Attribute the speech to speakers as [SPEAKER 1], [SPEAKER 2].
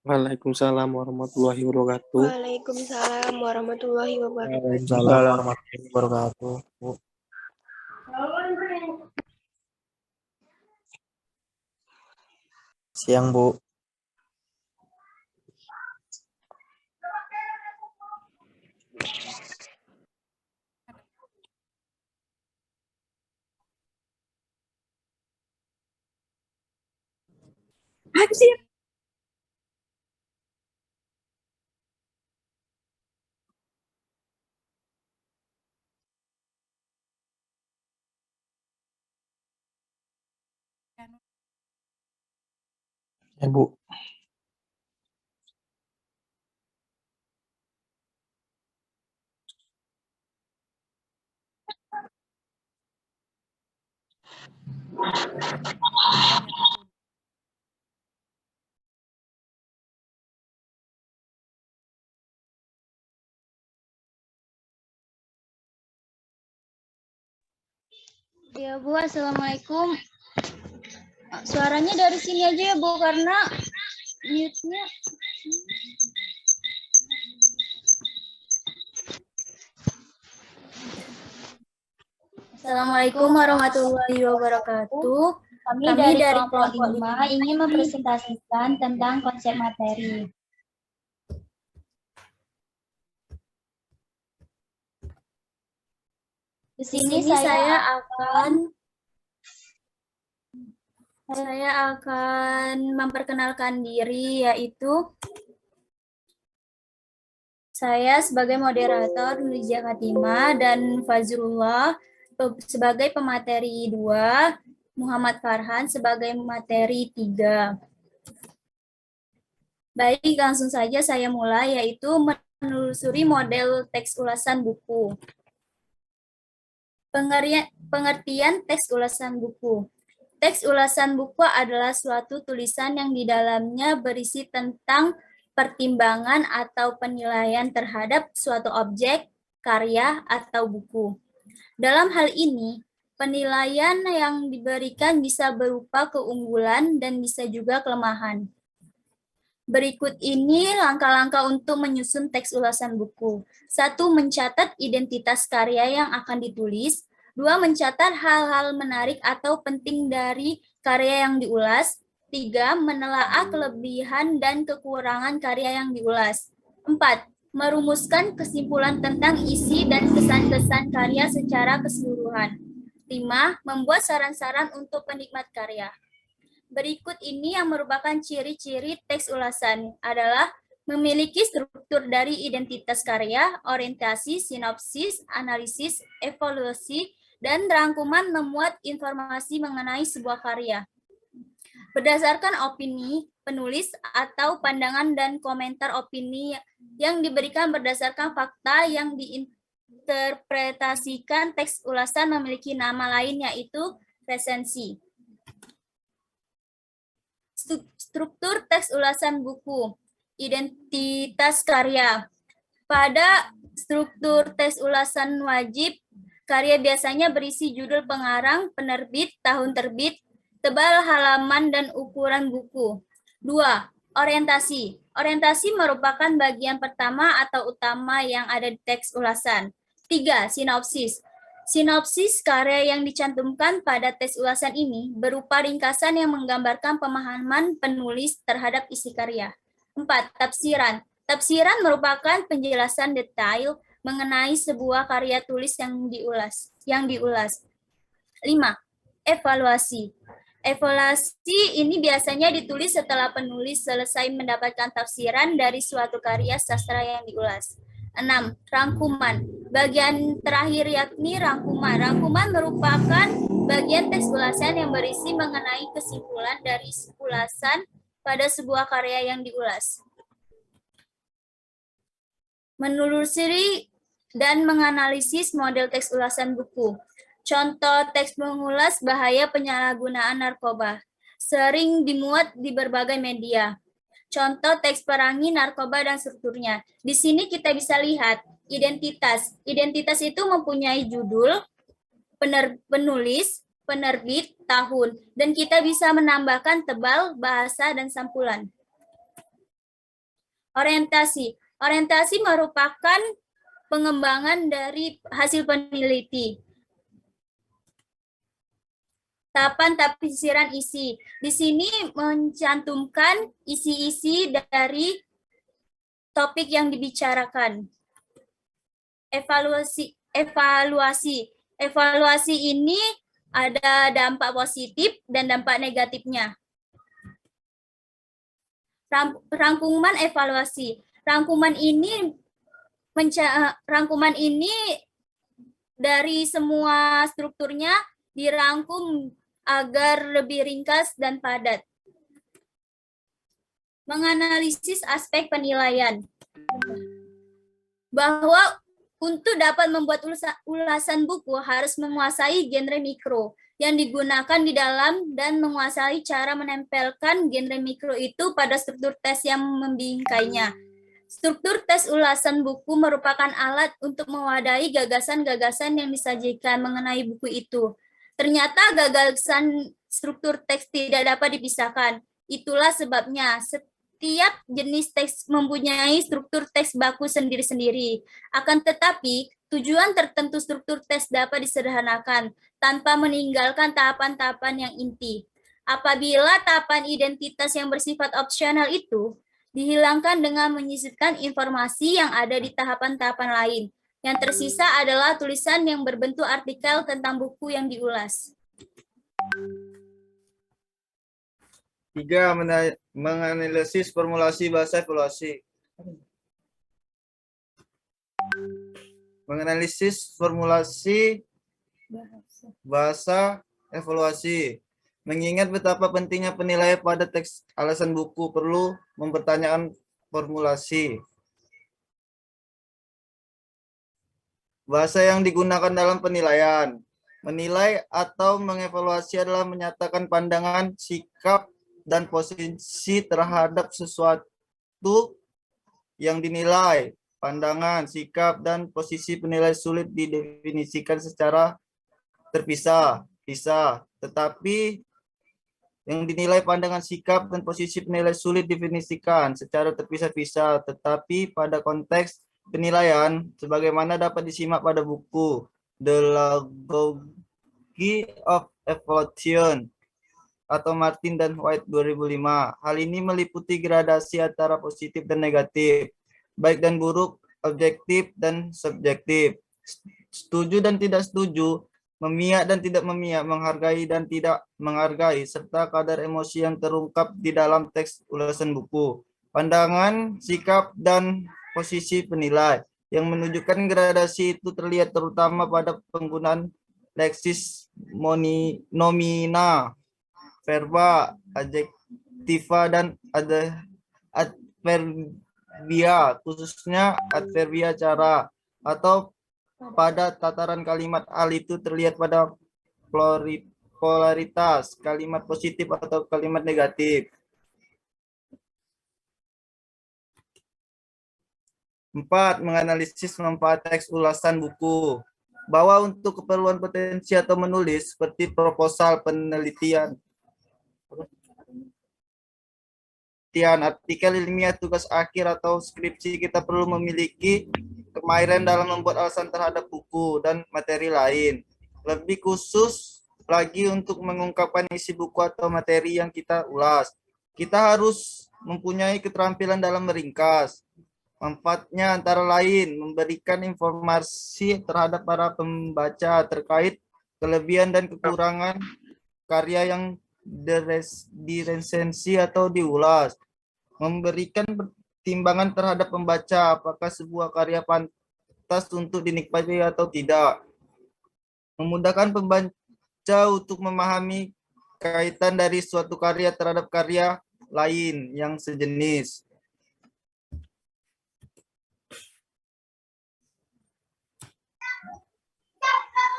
[SPEAKER 1] Waalaikumsalam warahmatullahi wabarakatuh.
[SPEAKER 2] Waalaikumsalam warahmatullahi wabarakatuh.
[SPEAKER 3] Waalaikumsalam warahmatullahi wabarakatuh. Bu. Siang, Bu. Ya, Bu.
[SPEAKER 4] Ya Bu, Assalamualaikum. Suaranya dari sini aja ya Bu, karena mute-nya. Assalamualaikum warahmatullahi wabarakatuh. Kami dari kelompok 5 ingin mempresentasikan tentang konsep materi. Di sini saya akan memperkenalkan diri, yaitu saya sebagai moderator Nurija Katima dan Fazrullah sebagai pemateri 2, Muhammad Farhan sebagai materi 3. Baik, langsung saja saya mulai, yaitu menelusuri model teks ulasan buku. Pengertian teks ulasan buku. Teks ulasan buku adalah suatu tulisan yang di dalamnya berisi tentang pertimbangan atau penilaian terhadap suatu objek, karya, atau buku. Dalam hal ini, penilaian yang diberikan bisa berupa keunggulan dan bisa juga kelemahan. Berikut ini langkah-langkah untuk menyusun teks ulasan buku. 1. Mencatat identitas karya yang akan ditulis. 2. Mencatat hal-hal menarik atau penting dari karya yang diulas. 3. Menelaah kelebihan dan kekurangan karya yang diulas. 4. Merumuskan kesimpulan tentang isi dan kesan-kesan karya secara keseluruhan. 5. Membuat saran-saran untuk penikmat karya. Berikut ini yang merupakan ciri-ciri teks ulasan adalah memiliki struktur dari identitas karya, orientasi, sinopsis, analisis, evaluasi, dan rangkuman memuat informasi mengenai sebuah karya. Berdasarkan opini penulis atau pandangan dan komentar opini yang diberikan berdasarkan fakta yang diinterpretasikan, teks ulasan memiliki nama lain yaitu resensi. Struktur teks ulasan buku. Identitas karya. Pada struktur teks ulasan wajib, karya biasanya berisi judul pengarang, penerbit, tahun terbit, tebal halaman, dan ukuran buku. 2. Orientasi. Orientasi merupakan bagian pertama atau utama yang ada di teks ulasan. 3. Sinopsis. Sinopsis karya yang dicantumkan pada teks ulasan ini berupa ringkasan yang menggambarkan pemahaman penulis terhadap isi karya. 4. Tafsiran. Tafsiran merupakan penjelasan detail mengenai sebuah karya tulis yang diulas. 5. Evaluasi. Evaluasi ini biasanya ditulis setelah penulis selesai mendapatkan tafsiran dari suatu karya sastra yang diulas. 6. Rangkuman. Bagian terakhir yakni rangkuman. Rangkuman merupakan bagian teks ulasan yang berisi mengenai kesimpulan dari ulasan pada sebuah karya yang diulas. Menelusuri dan menganalisis model teks ulasan buku. Contoh teks mengulas bahaya penyalahgunaan narkoba. Sering dimuat di berbagai media. Contoh teks perangi narkoba dan strukturnya. Di sini kita bisa lihat identitas. Identitas itu mempunyai judul, penulis, penerbit, tahun, dan kita bisa menambahkan tebal, bahasa, dan sampulan. Orientasi. Orientasi merupakan pengembangan dari hasil peneliti. Tahapan tafsiran isi. Di sini mencantumkan isi-isi dari topik yang dibicarakan. Evaluasi ini ada dampak positif dan dampak negatifnya. Rangkuman evaluasi. Rangkuman ini dari semua strukturnya dirangkum agar lebih ringkas dan padat. Menganalisis aspek penilaian. Bahwa untuk dapat membuat ulasan buku harus menguasai genre mikro yang digunakan di dalam dan menguasai cara menempelkan genre mikro itu pada struktur tes yang membingkainya. Struktur tes ulasan buku merupakan alat untuk mewadahi gagasan-gagasan yang disajikan mengenai buku itu. Ternyata gagasan struktur teks tidak dapat dipisahkan. Itulah sebabnya setiap jenis teks mempunyai struktur teks baku sendiri-sendiri. Akan tetapi, tujuan tertentu struktur teks dapat disederhanakan tanpa meninggalkan tahapan-tahapan yang inti. Apabila tahapan identitas yang bersifat opsional itu dihilangkan dengan menyisipkan informasi yang ada di tahapan-tahapan lain. Yang tersisa adalah tulisan yang berbentuk artikel tentang buku yang diulas.
[SPEAKER 5] 3. Menganalisis formulasi bahasa evaluasi. Menganalisis formulasi bahasa evaluasi. Mengingat betapa pentingnya penilaian pada teks alasan buku, perlu mempertanyakan formulasi. Bahasa yang digunakan dalam penilaian. Menilai atau mengevaluasi adalah menyatakan pandangan, sikap, dan posisi terhadap sesuatu yang dinilai. Pandangan, sikap, dan posisi penilai sulit didefinisikan secara terpisah. Tetapi yang dinilai pandangan, sikap, dan posisi penilai sulit didefinisikan secara terpisah-pisah. Tetapi pada konteks penilaian, sebagaimana dapat disimak pada buku The Logogy of Evaluation atau Martin dan White 2005. Hal ini meliputi gradasi antara positif dan negatif, baik dan buruk, objektif dan subjektif, setuju dan tidak setuju, memihak dan tidak memihak, menghargai dan tidak menghargai, serta kadar emosi yang terungkap di dalam teks ulasan buku. Pandangan, sikap, dan posisi penilai yang menunjukkan gradasi itu terlihat terutama pada penggunaan leksis nomina, verba, adjektiva, dan adverbia, khususnya adverbia cara, atau pada tataran kalimat al itu terlihat pada polaritas, kalimat positif atau kalimat negatif. 4. Menganalisis manfaat teks ulasan buku. Bahwa untuk keperluan potensi atau menulis seperti proposal, penelitian, artikel ilmiah, tugas akhir, atau skripsi, kita perlu memiliki kemahiran dalam membuat alasan terhadap buku dan materi lain. Lebih khusus lagi untuk mengungkapkan isi buku atau materi yang kita ulas, kita harus mempunyai keterampilan dalam meringkas. Manfaatnya antara lain memberikan informasi terhadap para pembaca terkait kelebihan dan kekurangan karya yang diresensi atau diulas, memberikan pertimbangan terhadap pembaca apakah sebuah karya pantas untuk dinikmati atau tidak, memudahkan pembaca untuk memahami kaitan dari suatu karya terhadap karya lain yang sejenis,